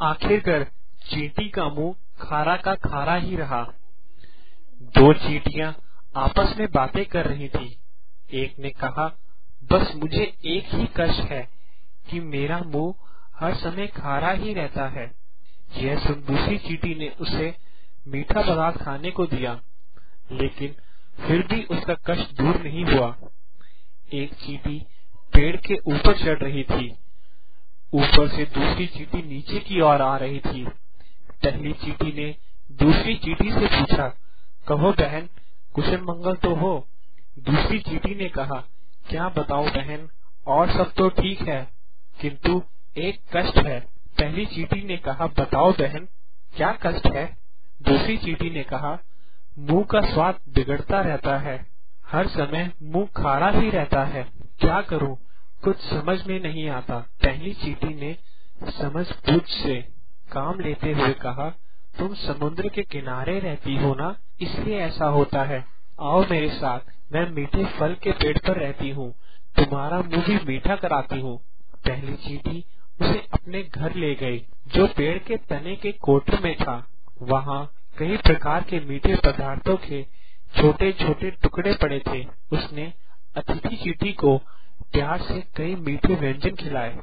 आखिरकार चींटी का मुंह खारा का खारा ही रहा। दो चींटियां आपस में बातें कर रही थी। एक ने कहा, बस मुझे एक ही कष्ट है कि मेरा मुंह हर समय खारा ही रहता है। यह सुन दूसरी चींटी ने उसे मीठा पदार्थ खाने को दिया, लेकिन फिर भी उसका कष्ट दूर नहीं हुआ। एक चींटी पेड़ के ऊपर चढ़ रही थी। ऊपर से दूसरी चींटी नीचे की ओर आ रही थी। पहली चींटी ने दूसरी चींटी से पूछा, कहो बहन, कुशल मंगल तो हो? दूसरी चींटी ने कहा, क्या बताऊं बहन, और सब तो ठीक है, किंतु एक कष्ट है। पहली चींटी ने कहा, बताओ बहन, क्या कष्ट है? दूसरी चींटी ने कहा, मुंह का स्वाद बिगड़ता रहता है, हर समय मुंह खारा ही रहता है, क्या करूं, कुछ समझ में नहीं आता। पहली चींटी ने समझ बूझ से काम लेते हुए कहा, तुम समुद्र के किनारे रहती हो ना, इसलिए ऐसा होता है। आओ मेरे साथ, मैं मीठे फल के पेड़ पर रहती हूँ, तुम्हारा मुंह भी मीठा कराती हूँ। पहली चींटी उसे अपने घर ले गई, जो पेड़ के तने के कोटर में था। वहाँ कई प्रकार के मीठे पदार्थों के छोटे छोटे टुकड़े पड़े थे। उसने अतिथि चींटी को प्यार से कई मीठे व्यंजन खिलाए।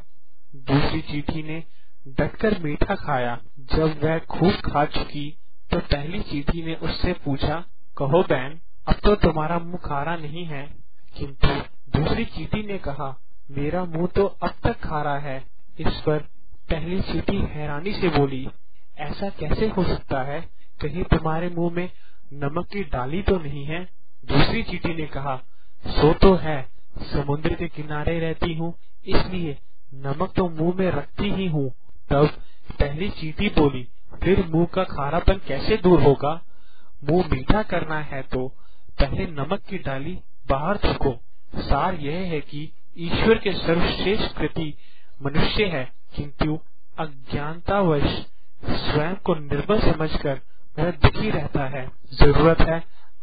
दूसरी चींटी ने डटकर मीठा खाया। जब वह खूब खा चुकी तो पहली चींटी ने उससे पूछा, कहो बहन, अब तो तुम्हारा मुंह खारा नहीं है? किंतु दूसरी चींटी ने कहा, मेरा मुंह तो अब तक खारा है। इस पर पहली चींटी हैरानी से बोली, ऐसा कैसे हो सकता है? कहीं तुम्हारे मुंह में नमक की डाली तो नहीं है? दूसरी चींटी ने कहा, सो तो है, समुद्र के किनारे रहती हूँ, इसलिए नमक तो मुंह में रखती ही हूँ। तब पहली चींटी बोली, फिर मुंह का खारापन कैसे दूर होगा? मुंह मीठा करना है तो पहले नमक की डाली बाहर थूको। सार यह है कि ईश्वर के सर्वश्रेष्ठ कृति मनुष्य है, किंतु अज्ञानतावश स्वयं को निर्बल समझकर वह दुखी रहता है। जरूरत है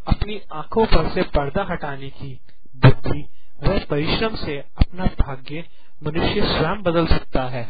अपनी आंखों पर से पर्दा हटाने की। बुद्धि व परिश्रम से अपना भाग्य मनुष्य स्वयं बदल सकता है।